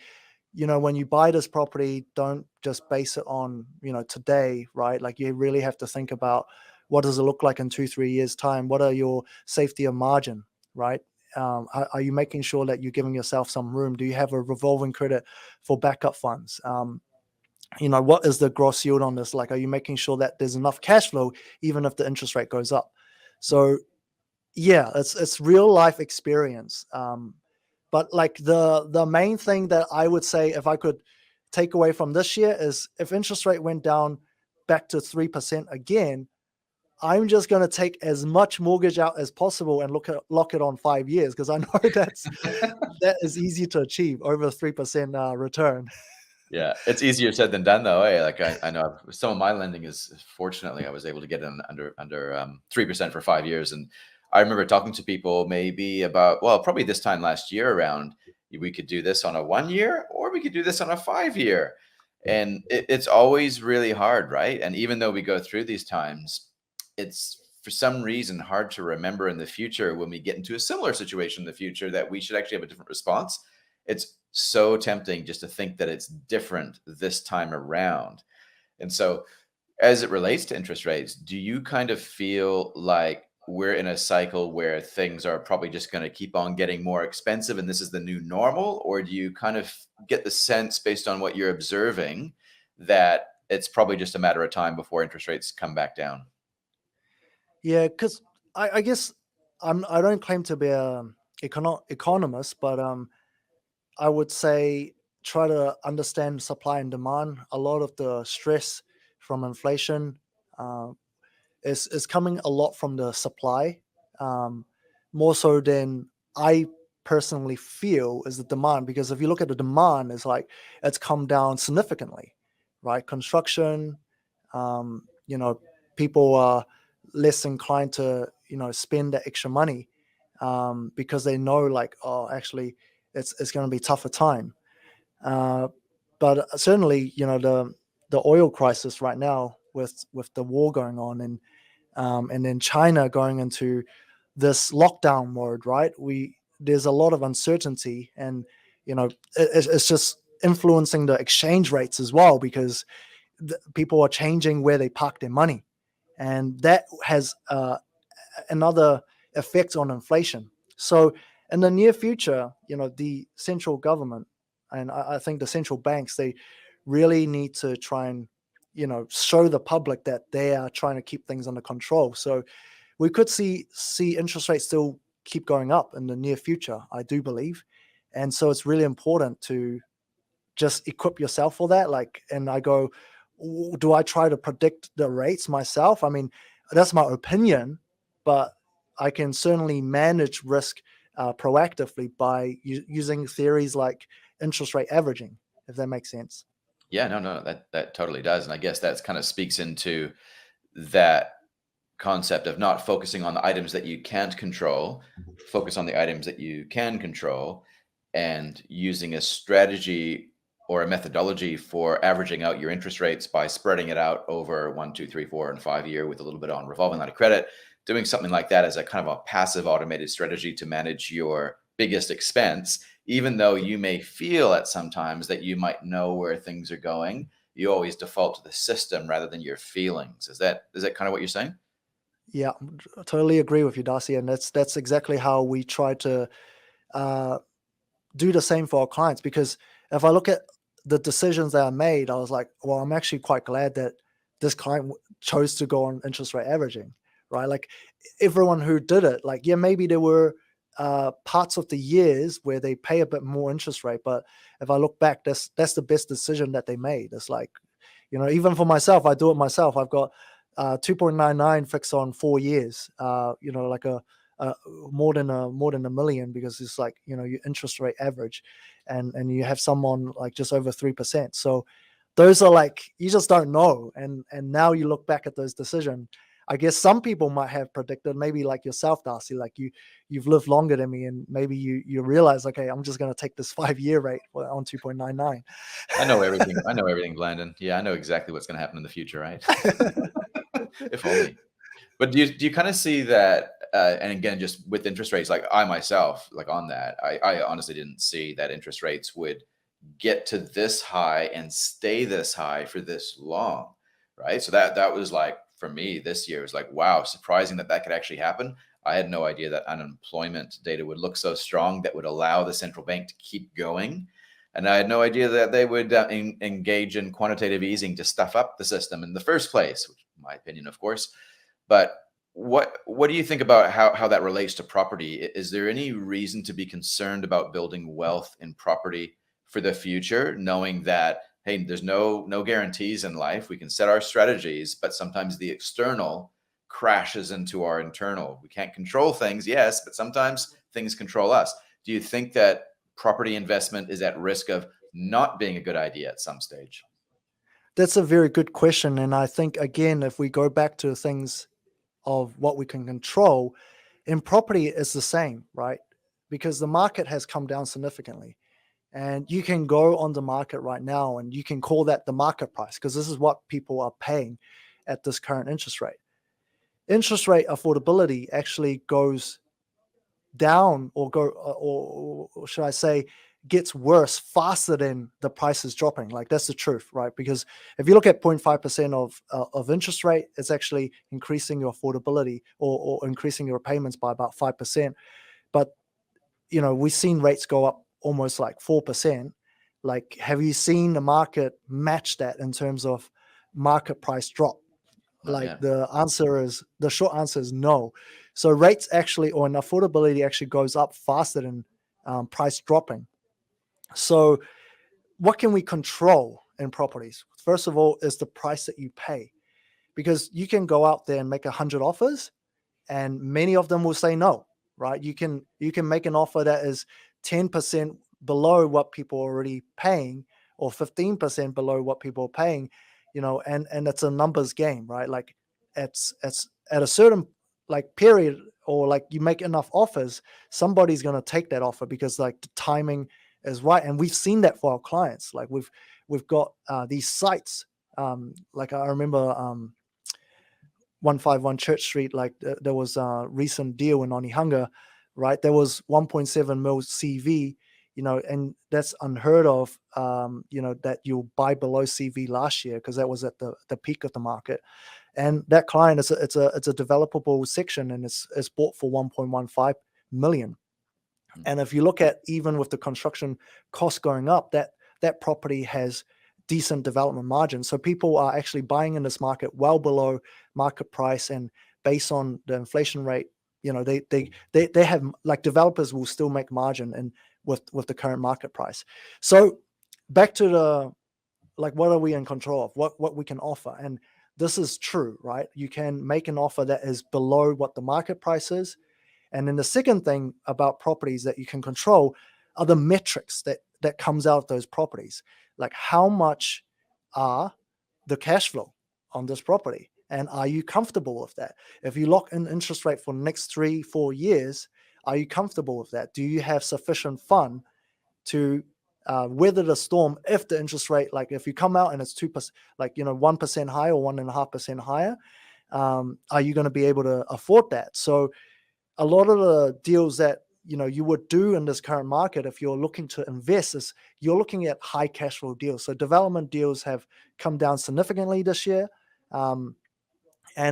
when you buy this property, don't just base it on, today, right? Like you really have to think about, what does it look like in 2-3 years time? What are your safety and margin, right? Are you making sure that you're giving yourself some room? Do you have a revolving credit for backup funds? What is the gross yield on this? Like, are you making sure that there's enough cash flow even if the interest rate goes up? So yeah, it's real life experience. But like the main thing that I would say, if I could take away from this year, is if interest rate went down back to 3% again, I'm just going to take as much mortgage out as possible and lock it on 5 years, because I know that is easy to achieve over 3% return. Yeah, it's easier said than done, though. Like I know some of my lending is, fortunately, I was able to get in under 3% for 5 years, and I remember talking to people maybe about, well, probably this time last year around, we could do this on a 1 year or we could do this on a 5 year, and it's always really hard, right? And even though we go through these times, it's for some reason hard to remember in the future, when we get into a similar situation in the future, that we should actually have a different response. It's so tempting just to think that it's different this time around. And so, as it relates to interest rates, do you kind of feel like we're in a cycle where things are probably just going to keep on getting more expensive and this is the new normal? Or do you kind of get the sense, based on what you're observing, that it's probably just a matter of time before interest rates come back down? Yeah, because I guess I don't claim to be a economist, but I would say try to understand supply and demand. A lot of the stress from inflation uh, is coming a lot from the supply, um, more so than I personally feel is the demand. Because if you look at the demand, it's come down significantly, right? Construction, um, you know, people are less inclined to spend that extra money, because they know, like, oh, actually, it's going to be tougher time. Uh, but certainly, the oil crisis right now, with the war going on, and then China going into this lockdown mode, right? There's a lot of uncertainty, and it's just influencing the exchange rates as well, because people are changing where they park their money, and that has another effect on inflation. So in the near future, the central government, and I think the central banks, they really need to try and show the public that they are trying to keep things under control. So we could see interest rates still keep going up in the near future, I do believe. And so it's really important to just equip yourself for that. Like, and I go, do I try to predict the rates myself? I mean, that's my opinion, but I can certainly manage risk proactively by using theories like interest rate averaging, if that makes sense. Yeah, no, that totally does. And I guess that's kind of speaks into that concept of not focusing on the items that you can't control, focus on the items that you can control, and using a strategy or a methodology for averaging out your interest rates by spreading it out over 1, 2, 3, 4, and 5 year with a little bit on revolving line of credit. Doing something like that as a kind of a passive automated strategy to manage your biggest expense, even though you may feel at sometimes that you might know where things are going, you always default to the system rather than your feelings. Is that kind of what you're saying? Yeah, totally agree with you, Darcy, and that's exactly how we try to uh, do the same for our clients. Because if I look at the decisions that I made, I was like, well, I'm actually quite glad that this client chose to go on interest rate averaging, right? Like, everyone who did it, like, yeah, maybe there were parts of the years where they pay a bit more interest rate, but if I look back, that's the best decision that they made. It's like, even for myself, I do it myself. I've got 2.99 fixed on 4 years, like uh, more than a million, because it's like, your interest rate average, and you have someone like just over 3%. So those are like, you just don't know. And now you look back at those decisions. I guess some people might have predicted, maybe like yourself, Darcy, like you've lived longer than me, and maybe you realize, okay, I'm just going to take this 5 year rate on 2.99. I know everything. I know everything, Blandon. Yeah, I know exactly what's going to happen in the future, right? If only. But do you kind of see that? And again, just with interest rates, like I myself, like on that, I honestly didn't see that interest rates would get to this high and stay this high for this long, right? So that was like for me this year was like, wow, surprising that could actually happen. I had no idea that unemployment data would look so strong that would allow the central bank to keep going. And I had no idea that they would engage in quantitative easing to stuff up the system in the first place, which, in my opinion, of course. But what do you think about how that relates to property? Is there any reason to be concerned about building wealth in property for the future, knowing that, hey, there's no guarantees in life. We can set our strategies, but sometimes the external crashes into our internal. We can't control things, yes, but sometimes things control us. Do you think that property investment is at risk of not being a good idea at some stage? That's a very good question. And I think, again, if we go back to things of what we can control, in property, it's the same, right? Because the market has come down significantly. And you can go on the market right now and you can call that the market price, because this is what people are paying at this current interest rate. Interest rate affordability actually goes down, or should I say, gets worse faster than the price is dropping. Like, that's the truth, right? Because if you look at 0.5% of interest rate, it's actually increasing your affordability, or increasing your payments by about 5%. But we've seen rates go up almost like 4%. Like, have you seen the market match that in terms of market price drop? Not Like, yet. the short answer is no. So rates actually, or an affordability actually goes up faster than price dropping. So what can we control in properties? First of all, is the price that you pay, because you can go out there and make 100 offers, and many of them will say no, right? You can make an offer that is 10% below what people are already paying, or 15% below what people are paying, and it's a numbers game, right? Like, it's at a certain like period, or like you make enough offers, somebody's going to take that offer because like the timing is right. And we've seen that for our clients. Like we've got these sites. Like I remember 151 Church Street, like there was a recent deal in Onehunga, right? There was 1.7 mil CV, and that's unheard of, that you'll buy below CV last year because that was at the peak of the market. And that client it's a developable section, and it's bought for 1.15 million. And if you look at, even with the construction cost going up, that property has decent development margins. So people are actually buying in this market well below market price, and based on the inflation rate, they have, like, developers will still make margin and with the current market price. So back to the, like, what are we in control of? What we can offer? And this is true, right? You can make an offer that is below what the market price is. And then the second thing about properties that you can control are the metrics that comes out of those properties. Like, how much are the cash flow on this property? And are you comfortable with that? If you lock in interest rate for the next 3-4 years, are you comfortable with that? Do you have sufficient fund to weather the storm if the interest rate, like if you come out and it's 2%, like 1% higher or 1.5% higher, are you going to be able to afford that? So a lot of the deals that you would do in this current market, if you're looking to invest, is you're looking at high cash flow deals. So development deals have come down significantly this year, and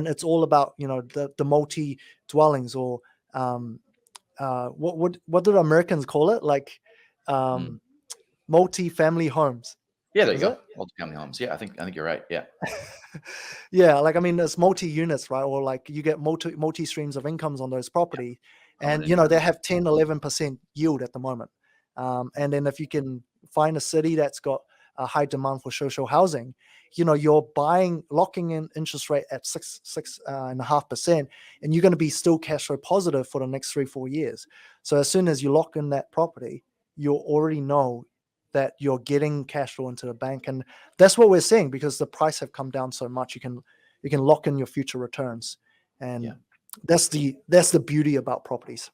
it's all about the multi dwellings, or what do Americans call it? Like multi-family homes. Yeah, there you Is go. it? Multifamily homes. Yeah, I think you're right. Yeah. Yeah, like, I mean, there's multi-units, right? Or like you get multi streams of incomes on those property, Common and income. they have 10-11% yield at the moment. And then if you can find a city that's got a high demand for social housing, you're locking in interest rate at 6.5%, and you're going to be still cash flow positive for the next 3-4 years. So as soon as you lock in that property, you already know that you're getting cash flow into the bank. And that's what we're seeing, because the price have come down so much. You can lock in your future returns, and Yeah. that's the beauty about properties.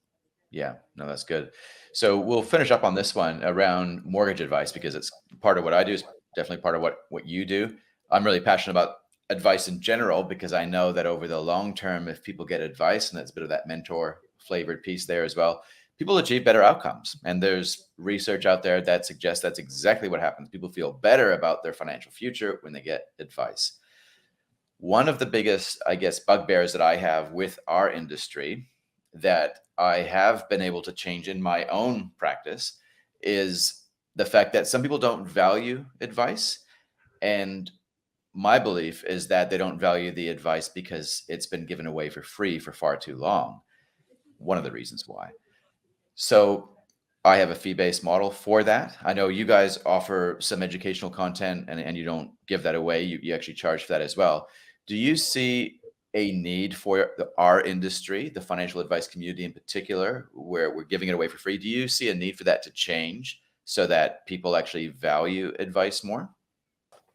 Yeah, no, that's good. So we'll finish up on this one around mortgage advice, because it's part of what I do, is definitely part of what you do. I'm really passionate about advice in general, because I know that over the long term, if people get advice, and that's a bit of that mentor flavored piece there as well, people achieve better outcomes. And there's research out there that suggests that's exactly what happens. People feel better about their financial future when they get advice. One of the biggest, I guess, bugbears that I have with our industry that I have been able to change in my own practice is the fact that some people don't value advice. And my belief is that they don't value the advice because it's been given away for free for far too long. One of the reasons why. So I have a fee-based model for that. I know you guys offer some educational content, and you don't give that away. You actually charge for that as well. Do you see a need for our industry, the financial advice community in particular, where we're giving it away for free? Do you see a need for that to change so that people actually value advice more?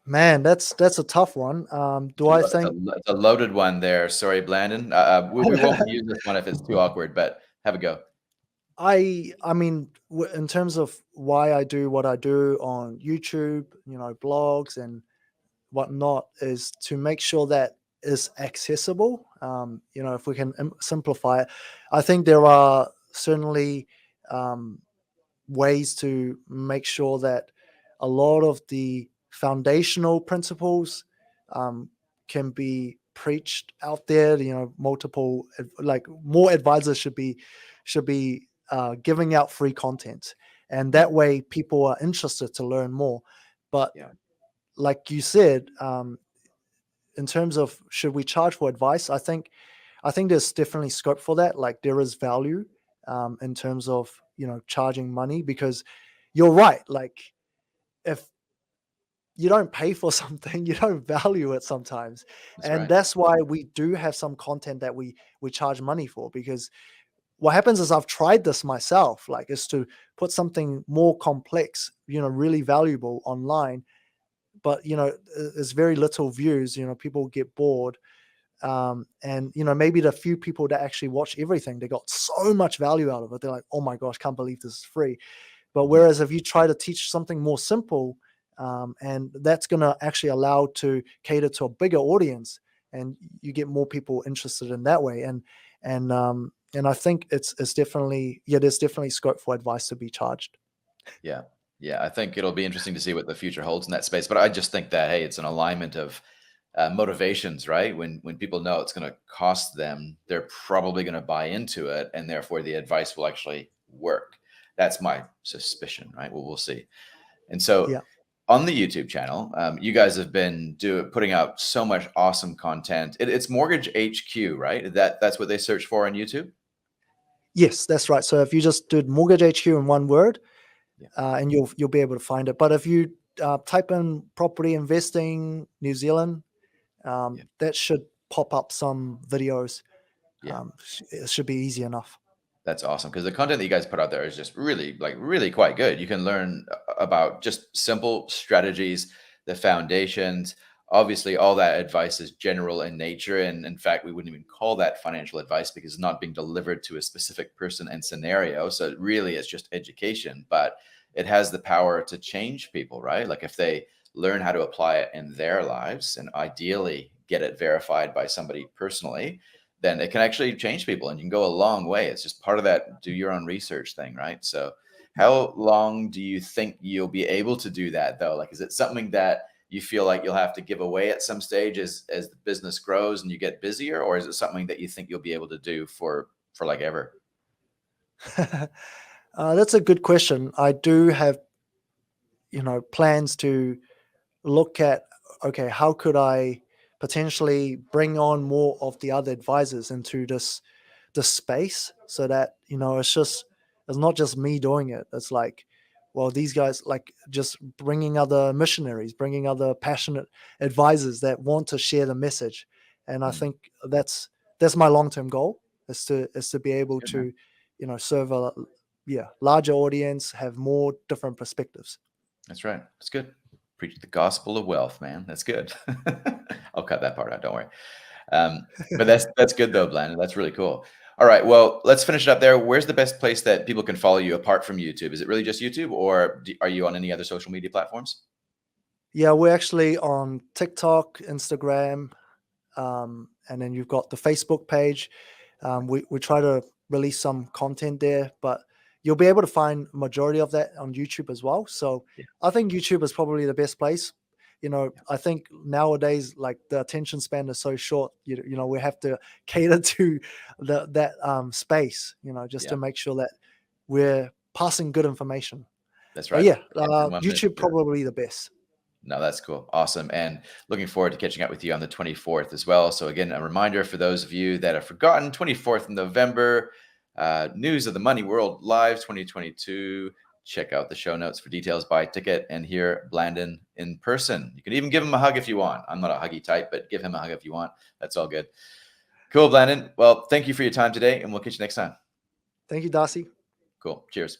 Man, that's a tough one. Do I think? It's a loaded one there. Sorry, Blandon. We won't use this one if it's too awkward, but have a go. I mean, in terms of why I do what I do on YouTube, blogs and whatnot, is to make sure that is accessible. If we can simplify it, I think there are certainly ways to make sure that a lot of the foundational principles can be preached out there. Multiple, like, more advisors should be giving out free content, and that way people are interested to learn more. But Yeah. like you said, in terms of should we charge for advice, I think there's definitely scope for that. Like, there is value in terms of charging money, because you're right. Like, if you don't pay for something, you don't value it sometimes. That's And right. that's why we do have some content that we charge money for, because what happens is, I've tried this myself, like, is to put something more complex, really valuable online, but there's very little views. People get bored. And maybe the few people that actually watch everything, they got so much value out of it. They're like, oh my gosh, can't believe this is free. But Mhm. whereas if you try to teach something more simple, and that's going to actually allow to cater to a bigger audience, and you get more people interested in that way. And I think it's definitely, there's definitely scope for advice to be charged. Yeah. Yeah. I think it'll be interesting to see what the future holds in that space. But I just think that, hey, it's an alignment of motivations, right? When people know it's going to cost them, they're probably going to buy into it, and therefore the advice will actually work. That's my suspicion, right? Well, we'll see. And so Yeah. on the YouTube channel, you guys have been putting out so much awesome content. It's Mortgage HQ, right? That's what they search for on YouTube. Yes, that's right. So if you just do Mortgage HQ in one word, Yeah, and you'll be able to find it. But if you type in property investing New Zealand, yeah, that should pop up some videos. yeah. It should be easy enough. That's awesome because the content that you guys put out there is just really, like, really quite good. You can learn about just simple strategies, the foundations. Obviously, all that advice is general in nature, and in fact, we wouldn't even call that financial advice because it's not being delivered to a specific person and scenario. So it really is just education, but it has the power to change people, right? Like if they learn how to apply it in their lives and ideally get it verified by somebody personally, then it can actually change people and you can go a long way. It's just part of that do your own research thing, right? So how long do you think you'll be able to do that though? Like, is it something that you feel like you'll have to give away at some stage as the business grows and you get busier, or is it something that you think you'll be able to do for like ever? That's a good question. I do have plans to look at, okay, how could I potentially bring on more of the other advisors into this space, so that it's not just me doing it. It's like, well, these guys, like, just bringing other missionaries, bringing other passionate advisors that want to share the message. And I Mm, think that's my long-term goal, is to be able good, man. to serve a larger audience, have more different perspectives. That's right. That's good. Preach the gospel of wealth, man. That's good. I'll cut that part out. Don't worry. But that's good though, Blandon. That's really cool. All right. Well, let's finish it up there. Where's the best place that people can follow you apart from YouTube? Is it really just YouTube, or are you on any other social media platforms? Yeah, we're actually on TikTok, Instagram, and then you've got the Facebook page. We try to release some content there, but you'll be able to find majority of that on YouTube as well. So Yeah. I think YouTube is probably the best place. Yeah. I think nowadays, like, the attention span is so short. We have to cater to that space. Just Yeah. to make sure that we're passing good information. That's But right. yeah, And 1 minute. YouTube probably the best. No, that's cool. Awesome. And looking forward to catching up with you on the 24th as well. So, again, a reminder for those of you that have forgotten, 24th of November, News of the Money World Live 2022. Check out the show notes for details, buy a ticket, and hear Blandon in person. You can even give him a hug if you want. I'm not a huggy type, but give him a hug if you want. That's all good. Cool, Blandon. Well, thank you for your time today, and we'll catch you next time. Thank you, Darcy. Cool. Cheers.